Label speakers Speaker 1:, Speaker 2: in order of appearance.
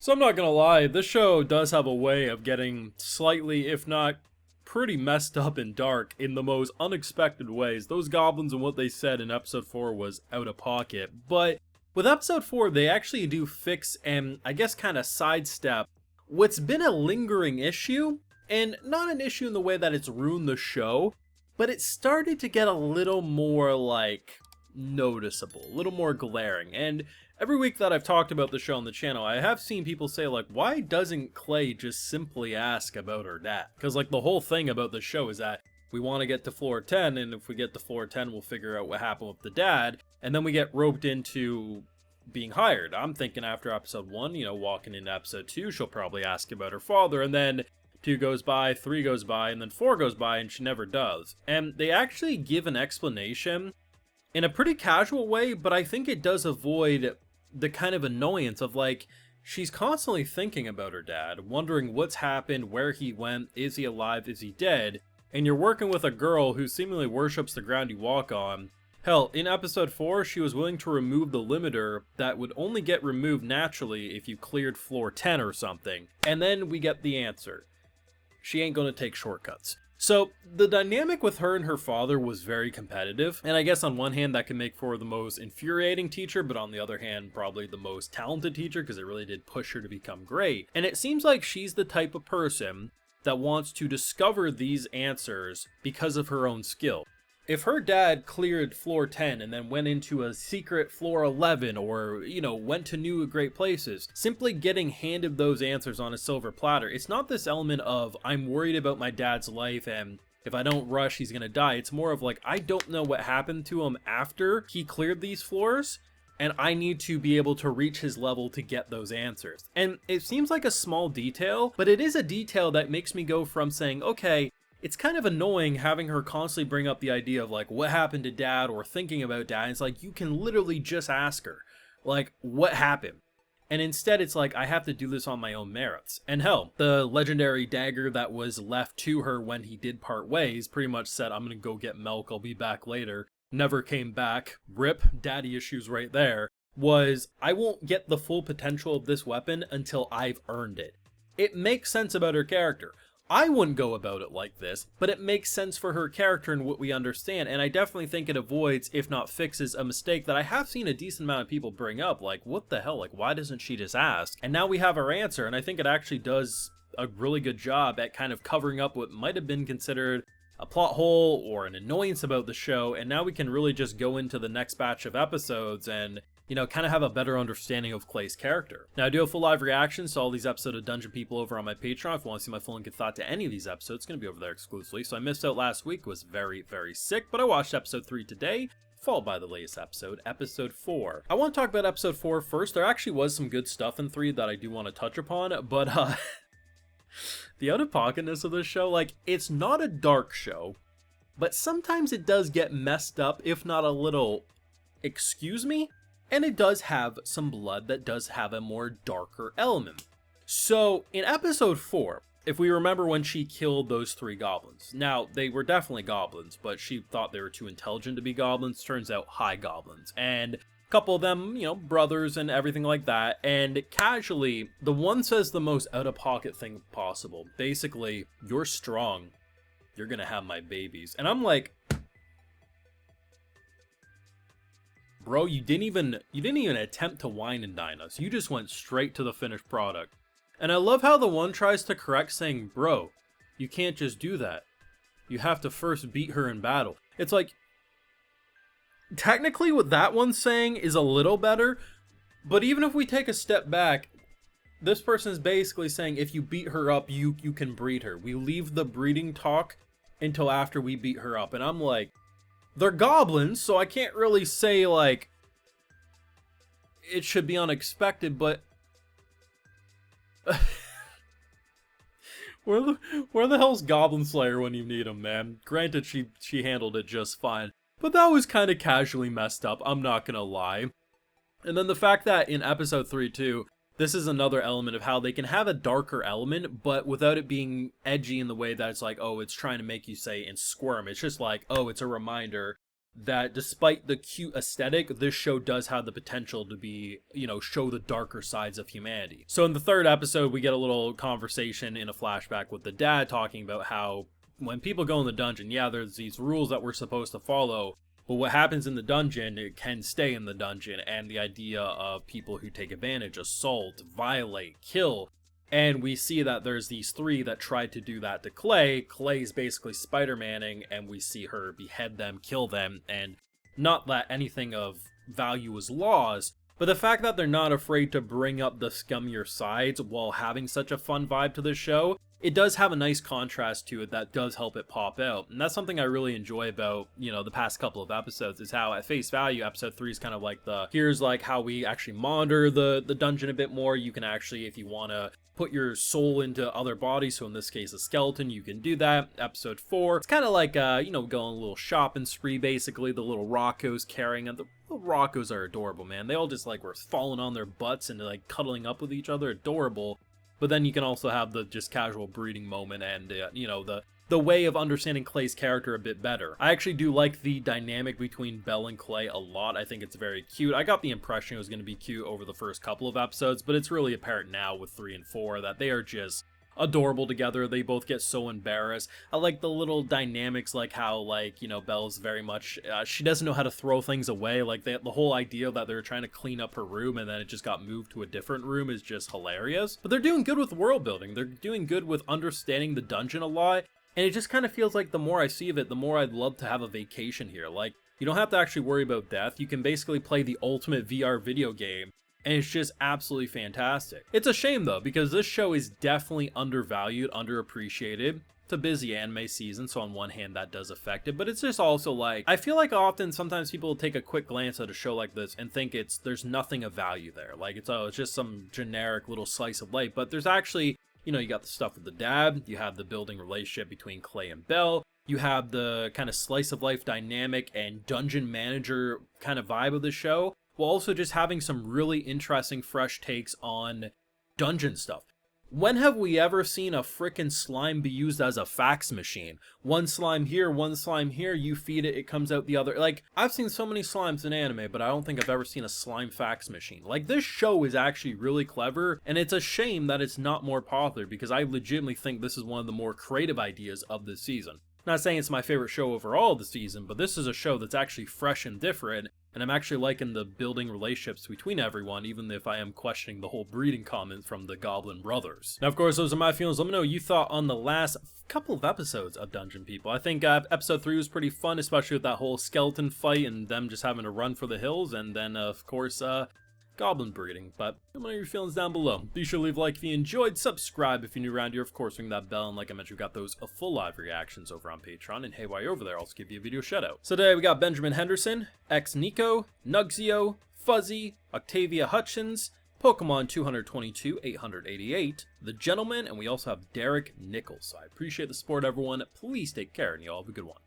Speaker 1: So I'm not gonna lie, this show does have a way of getting slightly, if not pretty messed up and dark in the most unexpected ways. Those goblins and what they said in episode 4 was out of pocket. But with episode 4, they actually do fix and I guess kind of sidestep what's been a lingering issue, and not an issue in the way that it's ruined the show, but it started to get a little more like noticeable, a little more glaring. And every week that I've talked about the show on the channel, I have seen people say, like, why doesn't Clay just simply ask about her dad? Because, like, the whole thing about the show is that we want to get to floor 10, and if we get to floor 10, we'll figure out what happened with the dad, and then we get roped into being hired. I'm thinking after episode 1, you know, walking into episode 2, she'll probably ask about her father, and then 2 goes by, 3 goes by, and then 4 goes by, and she never does. And they actually give an explanation in a pretty casual way, but I think it does avoid the kind of annoyance of, like, she's constantly thinking about her dad, wondering what's happened, where he went, is he alive, is he dead, and you're working with a girl who seemingly worships the ground you walk on. Hell, in episode 4, she was willing to remove the limiter that would only get removed naturally if you cleared floor 10 or something. And then we get the answer. She ain't gonna take shortcuts. So, the dynamic with her and her father was very competitive, and I guess on one hand that can make for the most infuriating teacher, but on the other hand probably the most talented teacher, because it really did push her to become great. And it seems like she's the type of person that wants to discover these answers because of her own skill. If her dad cleared floor 10 and then went into a secret floor 11 or, you know, went to new great places, simply getting handed those answers on a silver platter, it's not this element of, I'm worried about my dad's life and if I don't rush, he's gonna die. It's more of like, I don't know what happened to him after he cleared these floors, and I need to be able to reach his level to get those answers. And it seems like a small detail, but it is a detail that makes me go from saying, okay, it's kind of annoying having her constantly bring up the idea of, like, what happened to dad or thinking about dad. It's like, you can literally just ask her, like, what happened? And instead it's like, I have to do this on my own merits. And hell, the legendary dagger that was left to her when he did part ways pretty much said, I'm gonna go get milk, I'll be back later. Never came back. Rip, daddy issues right there. Was, I won't get the full potential of this weapon until I've earned it. It makes sense about her character. I wouldn't go about it like this, but it makes sense for her character and what we understand, and I definitely think it avoids, if not fixes, a mistake that I have seen a decent amount of people bring up, like, what the hell, like, why doesn't she just ask? And now we have our answer, and I think it actually does a really good job at kind of covering up what might have been considered a plot hole or an annoyance about the show, and now we can really just go into the next batch of episodes and, you know, kind of have a better understanding of Clay's character. Now, I do have full live reactions to all these episodes of Dungeon People over on my Patreon. If you want to see my full and good thought to any of these episodes, it's going to be over there exclusively. So I missed out last week, was very, very sick, but I watched episode 3 today, followed by the latest episode, episode 4. I want to talk about episode 4 first. There actually was some good stuff in 3 that I do want to touch upon, but the out-of-pocketness of this show, like, it's not a dark show, but sometimes it does get messed up, if not a little, excuse me? And it does have some blood that does have a more darker element. So, in episode 4, if we remember when she killed those 3 goblins, now, they were definitely goblins, but she thought they were too intelligent to be goblins, turns out high goblins, and a couple of them, you know, brothers and everything like that, and casually, the one says the most out-of-pocket thing possible. Basically, you're strong, you're gonna have my babies. And I'm like, bro, you didn't even attempt to wine and dine us. You just went straight to the finished product. And I love how the one tries to correct, saying, bro, you can't just do that. You have to first beat her in battle. It's like, technically what that one's saying is a little better, but even if we take a step back, this person is basically saying if you beat her up, you can breed her. We leave the breeding talk until after we beat her up. And I'm like, they're goblins, so I can't really say, like, it should be unexpected, but where the hell's Goblin Slayer when you need him, man? Granted, she handled it just fine, but that was kind of casually messed up, I'm not gonna lie. And then the fact that in episode 3 too, this is another element of how they can have a darker element, but without it being edgy in the way that it's like, oh, it's trying to make you say and squirm. It's just like, oh, it's a reminder that despite the cute aesthetic, this show does have the potential to be, show the darker sides of humanity. So in the third episode, we get a little conversation in a flashback with the dad talking about how when people go in the dungeon, yeah, there's these rules that we're supposed to follow, but what happens in the dungeon, it can stay in the dungeon, and the idea of people who take advantage, assault, violate, kill. And we see that there's these three that tried to do that to Clay. Clay's basically Spider-Manning, and we see her behead them, kill them, and not that anything of value is lost. But the fact that they're not afraid to bring up the scummier sides while having such a fun vibe to this show, it does have a nice contrast to it that does help it pop out. And that's something I really enjoy about, the past couple of episodes, is how at face value, episode 3 is kind of like here's like how we actually monitor the dungeon a bit more. You can actually, if you want to put your soul into other bodies, so in this case a skeleton, you can do that. Episode 4, it's kind of like going a little shopping spree, basically. The little Roccos carrying them. The Roccos are adorable, man. They all just were falling on their butts and cuddling up with each other. Adorable. But then you can also have the just casual breeding moment and the way of understanding Clay's character a bit better. I actually do like the dynamic between Belle and Clay a lot. I think it's very cute. I got the impression it was going to be cute over the first couple of episodes, but it's really apparent now with 3 and 4 that they are just adorable together. They both get so embarrassed. I like the little dynamics, like how Belle's very much she doesn't know how to throw things away. The whole idea that they're trying to clean up her room and then it just got moved to a different room is just hilarious. But they're doing good with world building. They're doing good with understanding the dungeon a lot, and it just kind of feels like the more I see of it, the more I'd love to have a vacation here. You don't have to actually worry about death. You can basically play the ultimate VR video game, and it's just absolutely fantastic. It's a shame though, because this show is definitely undervalued, underappreciated. It's a busy anime season, so on one hand that does affect it, but it's just also I feel like often sometimes people take a quick glance at a show like this and think there's nothing of value there. It's just some generic little slice of life, but there's actually, you got the stuff with the dad, you have the building relationship between Clay and Belle, you have the kind of slice of life dynamic and dungeon manager kind of vibe of the show, while also just having some really interesting fresh takes on dungeon stuff. When have we ever seen a frickin' slime be used as a fax machine? One slime here, you feed it, it comes out the other. I've seen so many slimes in anime, but I don't think I've ever seen a slime fax machine. This show is actually really clever, and it's a shame that it's not more popular, because I legitimately think this is one of the more creative ideas of this season. Not saying it's my favorite show overall this season, but this is a show that's actually fresh and different, and I'm actually liking the building relationships between everyone, even if I am questioning the whole breeding comment from the Goblin Brothers. Now, of course, those are my feelings. Let me know what you thought on the last couple of episodes of Dungeon People. I think episode 3 was pretty fun, especially with that whole skeleton fight and them just having to run for the hills, and then, of course, goblin breeding. But let me know your feelings down below. Be sure to leave a like if you enjoyed, subscribe if you're new around here, of course ring that bell, and like I mentioned, we've got those full live reactions over on Patreon, and hey, while you're over there, I'll also give you a video shout out. So today we got Benjamin Henderson, X Nico, Nugzio, Fuzzy, Octavia Hutchins, Pokemon 222 888, The Gentleman, and we also have Derek Nichols. So I appreciate the support, everyone. Please take care, and you all have a good one.